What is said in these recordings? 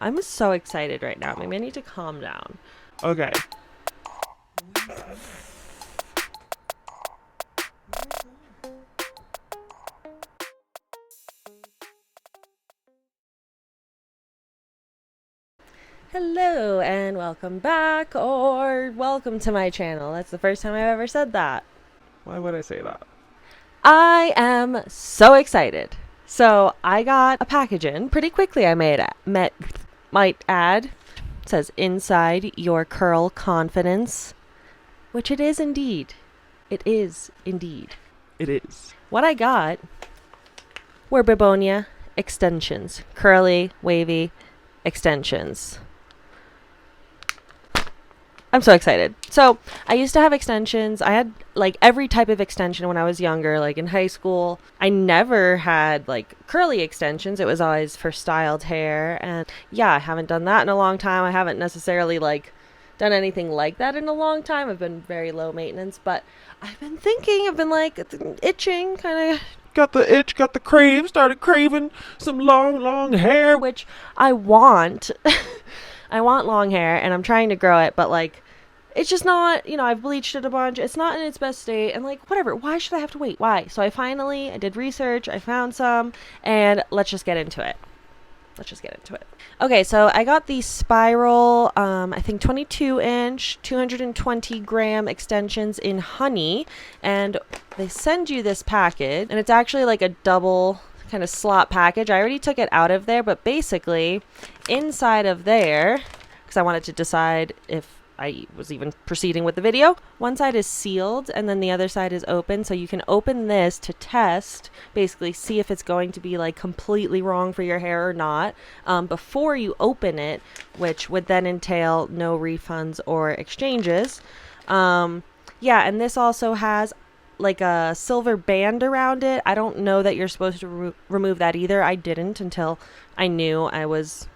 I'm so excited right now. Maybe I need to calm down. Okay. Hello and welcome back, or welcome to my channel. That's the first time I've ever said that. Why would I say that? I am so excited. So I got a package in pretty quickly. Might add. It says inside your curl confidence, which it is indeed. It is indeed. It is. What I got were Bebonia extensions, curly, wavy extensions. I'm so excited. So I used to have extensions. I had like every type of extension when I was younger, like in high school. I never had like curly extensions. It was always for styled hair. And yeah, I haven't done that in a long time. I haven't necessarily like done anything like that in a long time. I've been very low maintenance, but I've been thinking, I've been like itching, kind of, Got the itch, got the crave, started craving some long hair. which I want. I want long hair and I'm trying to grow it, but like it's just not, I've bleached it a bunch. It's not in its best state. And like, whatever. Why should I have to wait? Why? So I did research. I found some. And let's just get into it. Okay, so I got the spiral, I think 22-inch, 220 gram extensions in honey. And they send you this package. And it's actually like a double kind of slot package. I already took it out of there. But basically, inside of there, because I wanted to decide if I was even proceeding with the video. One side is sealed and then the other side is open. So you can open this to test, basically see if it's going to be like completely wrong for your hair or not before you open it, which would then entail no refunds or exchanges. Yeah, and this also has like a silver band around it. I don't know that you're supposed to remove that either. I didn't until I knew I was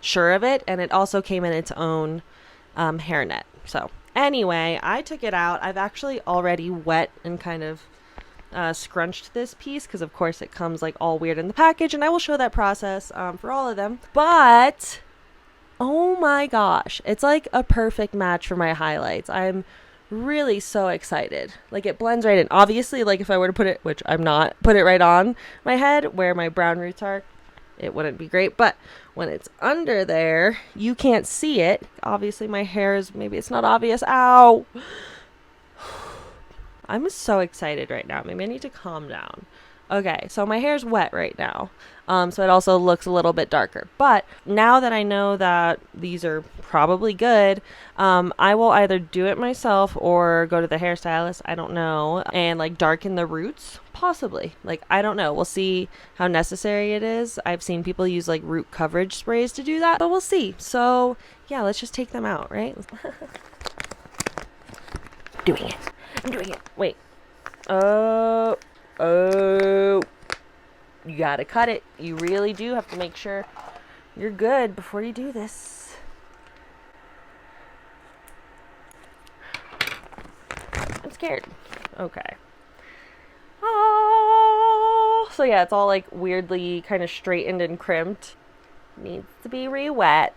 sure of it. And it also came in its own hairnet. So anyway, I took it out. I've actually already wet and kind of scrunched this piece because of course it comes like all weird in the package, and I will show that process for all of them. But oh my gosh, it's like a perfect match for my highlights. I'm really so excited. Like it blends right in. Obviously, like if I were to put it, which I'm not, put it right on my head where my brown roots are, it wouldn't be great. But when it's under there, you can't see it. Obviously, my hair is, maybe it's not obvious. Ow! I'm so excited right now. Maybe I need to calm down. Okay, so my hair's wet right now. So it also looks a little bit darker. But now that I know that these are probably good, I will either do it myself or go to the hairstylist. I don't know. And like darken the roots. Possibly. Like, I don't know. We'll see how necessary it is. I've seen people use like root coverage sprays to do that, but we'll see. So yeah, let's just take them out, right? Doing it. I'm doing it. Wait. Oh. Oh. You gotta cut it. You really do have to make sure you're good before you do this. I'm scared. Okay. Oh. So yeah, it's all like weirdly kind of straightened and crimped. Needs to be re-wet.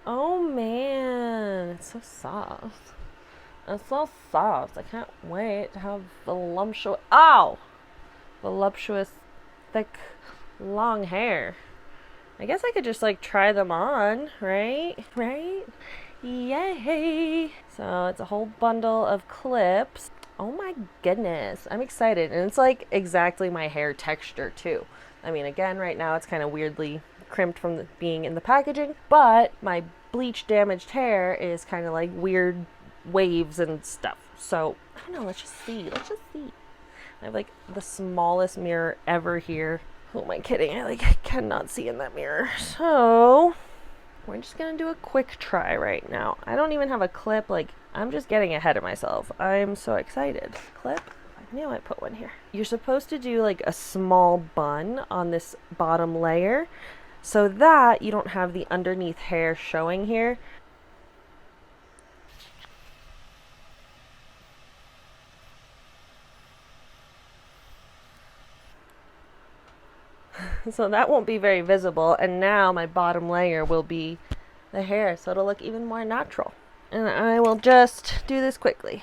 Oh man, it's so soft. It's so soft. I can't wait to have voluptuous, voluptuous, thick, long hair. I guess I could just like try them on, right? Right? Yay! So it's a whole bundle of clips. Oh my goodness, I'm excited. And it's like exactly my hair texture too. I mean, again, right now it's kind of weirdly crimped from being in the packaging, but my bleach damaged hair is kind of like weird waves and stuff. So I don't know, let's just see. I have like the smallest mirror ever here. Who am I kidding? I cannot see in that mirror. So we're just gonna do a quick try right now. I don't even have a clip. Like, I'm just getting ahead of myself. I'm so excited. Clip. I knew I'd put one here. You're supposed to do like a small bun on this bottom layer so that you don't have the underneath hair showing here. So that won't be very visible. And now my bottom layer will be the hair, so it'll look even more natural. And I will just do this quickly.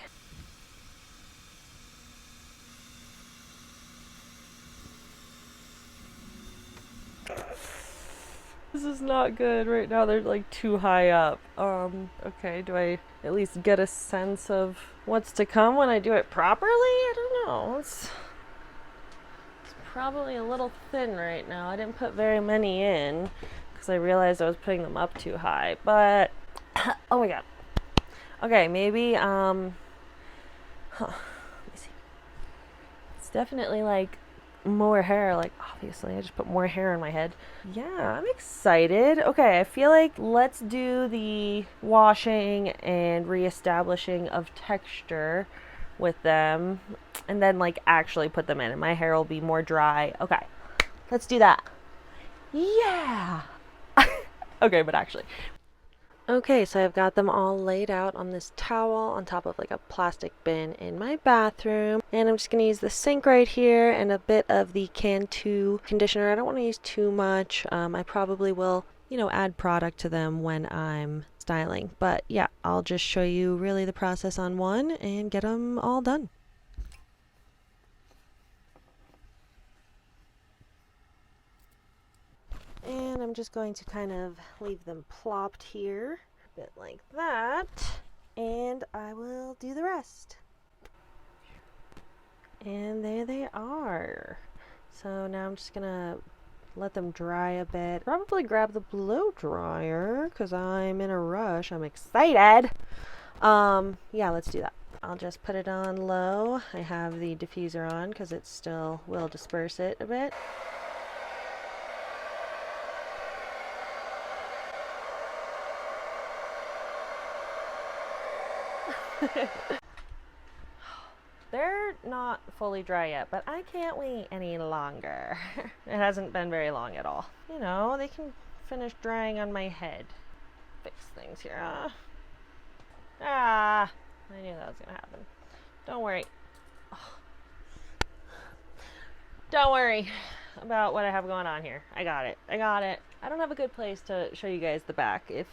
This is not good right now. They're like too high up. Okay, do I at least get a sense of what's to come when I do it properly? I don't know. It's probably a little thin right now. I didn't put very many in because I realized I was putting them up too high. But oh my god. Okay, maybe let me see. It's definitely like more hair, like obviously I just put more hair in my head. Yeah, I'm excited. Okay, I feel like let's do the washing and reestablishing of texture with them and then like actually put them in and my hair will be more dry. Okay, let's do that. Yeah. Okay, but actually. Okay, so I've got them all laid out on this towel on top of like a plastic bin in my bathroom. And I'm just going to use the sink right here and a bit of the Cantu conditioner. I don't want to use too much. I probably will, add product to them when I'm styling. But yeah, I'll just show you really the process on one and get them all done. And I'm just going to kind of leave them plopped here, a bit like that, and I will do the rest. And there they are. So now I'm just gonna let them dry a bit. Probably grab the blow dryer because I'm in a rush. I'm excited. Yeah, let's do that. I'll just put it on low. I have the diffuser on because it still will disperse it a bit. They're not fully dry yet, but I can't wait any longer. It hasn't been very long at all. They can finish drying on my head. Fix things here. I knew that was gonna happen. Don't worry. Don't worry about what I have going on here. I got it. I don't have a good place to show you guys the back. If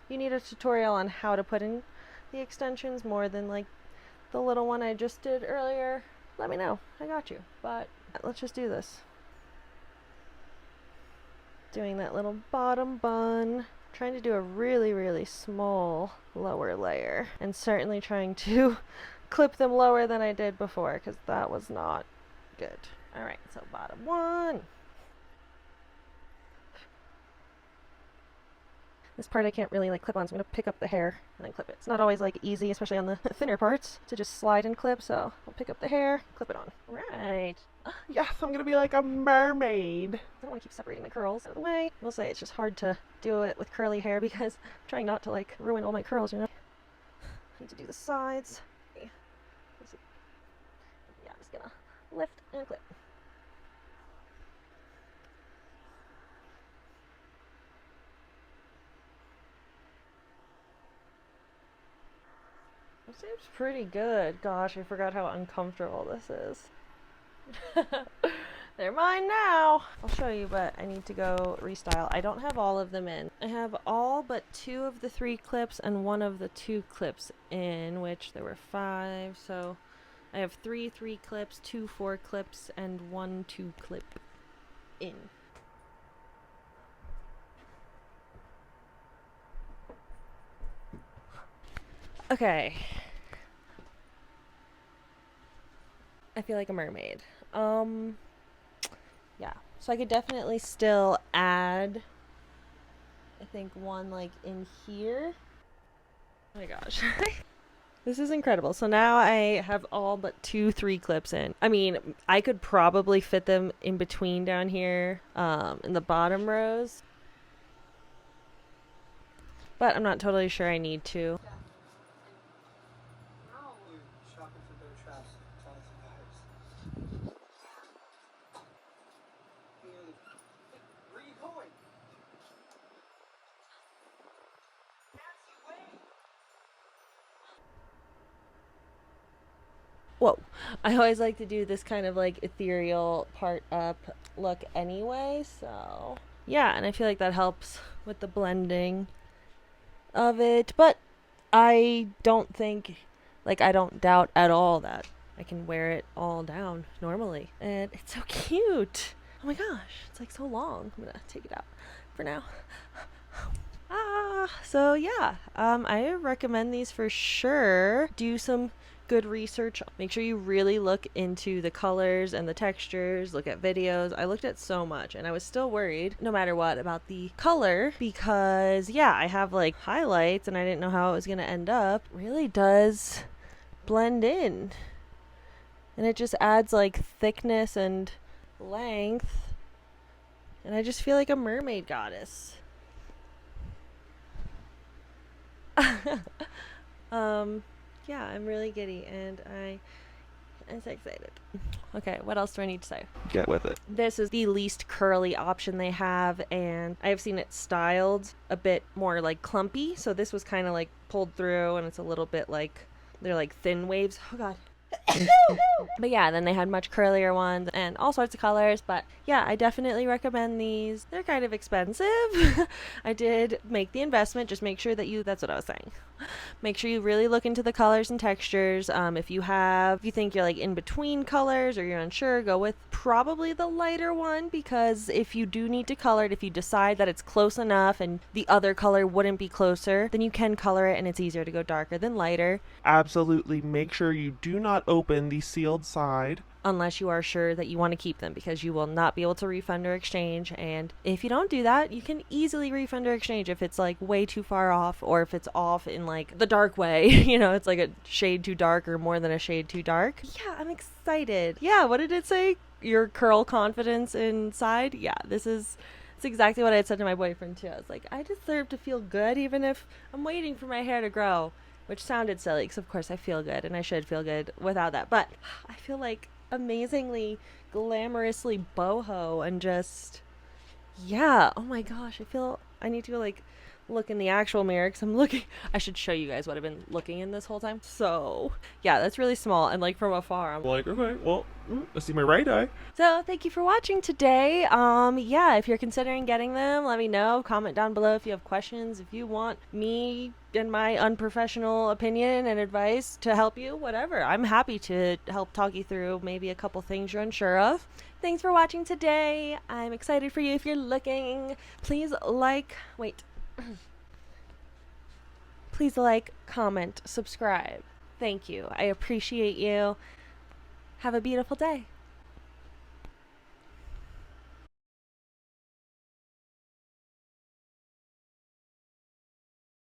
you need a tutorial on how to put in the extensions more than like the little one I just did earlier, let me know. I got you. But let's just do this. Doing that little bottom bun. Trying to do a really, really small lower layer. And certainly trying to clip them lower than I did before, because that was not good. Alright, so bottom one. This part I can't really like clip on, so I'm going to pick up the hair and then clip it. It's not always like easy, especially on the thinner parts, to just slide and clip, so I'll pick up the hair, clip it on. Right. Yes, I'm gonna be like a mermaid. I don't want to keep separating my curls out of the way. I will say it's just hard to do it with curly hair because I'm trying not to like ruin all my curls, I need to do the sides. Okay. Yeah, I'm just gonna lift and clip. It seems pretty good. Gosh, I forgot how uncomfortable this is. They're mine now. I'll show you, but I need to go restyle. I don't have all of them in. I have all but 2 of the 3 clips and 1 of the 2 clips in, which there were 5. So I have 3 clips, 2 4 clips, and 1 2 clip in. Okay. I feel like a mermaid. Yeah. So I could definitely still add, I think, one like in here. Oh my gosh. This is incredible. So now I have all but 2 3 clips in. I mean, I could probably fit them in between down here, in the bottom rows. But I'm not totally sure I need to. Whoa. I always like to do this kind of like ethereal part up look anyway, so yeah, and I feel like that helps with the blending of it, but I don't think, like, I don't doubt at all that I can wear it all down normally. And it's so cute. Oh my gosh, it's like so long. I'm gonna take it out for now. So yeah, I recommend these for sure. Do some good research. Make sure you really look into the colors and the textures, look at videos. I looked at so much and I was still worried no matter what about the color because yeah, I have like highlights and I didn't know how it was going to end up. It really does blend in. And it just adds like thickness and length. And I just feel like a mermaid goddess. Yeah, I'm really giddy and I'm so excited. Okay, what else do I need to say? Get with it. This is the least curly option they have, and I have seen it styled a bit more like clumpy. So this was kind of like pulled through, and it's a little bit like they're like thin waves. Oh god. But yeah, then they had much curlier ones and all sorts of colors. But yeah, I definitely recommend these. They're kind of expensive. I did make the investment. Just make sure that that's what I was saying. Make sure you really look into the colors and textures. If you think you're like in between colors or you're unsure, go with probably the lighter one, because if you do need to color it, if you decide that it's close enough and the other color wouldn't be closer, then you can color it and it's easier to go darker than lighter. Absolutely make sure you do not open the sealed side Unless you are sure that you want to keep them, because you will not be able to refund or exchange. And if you don't do that, you can easily refund or exchange if it's like way too far off, or if it's off in like the dark way. You know, it's like a shade too dark or more than a shade too dark. Yeah, I'm excited. Yeah, what did it say? Your curl confidence inside? Yeah, it's exactly what I had said to my boyfriend too. I was like, I deserve to feel good even if I'm waiting for my hair to grow. Which sounded silly, because of course I feel good and I should feel good without that. But I feel like amazingly glamorously boho and just yeah, oh my gosh, I feel I need to go like look in the actual mirror because I should show you guys what I've been looking in this whole time. So yeah, that's really small, and like from afar I'm like, okay, well, let's see my right eye. So thank you for watching today. Yeah, if you're considering getting them, let me know. Comment down below if you have questions, if you want me and my unprofessional opinion and advice to help you, whatever. I'm happy to help talk you through maybe a couple things you're unsure of. Thanks for watching today. I'm excited for you if you're looking. Please comment, subscribe. Thank you. I appreciate you. Have a beautiful day.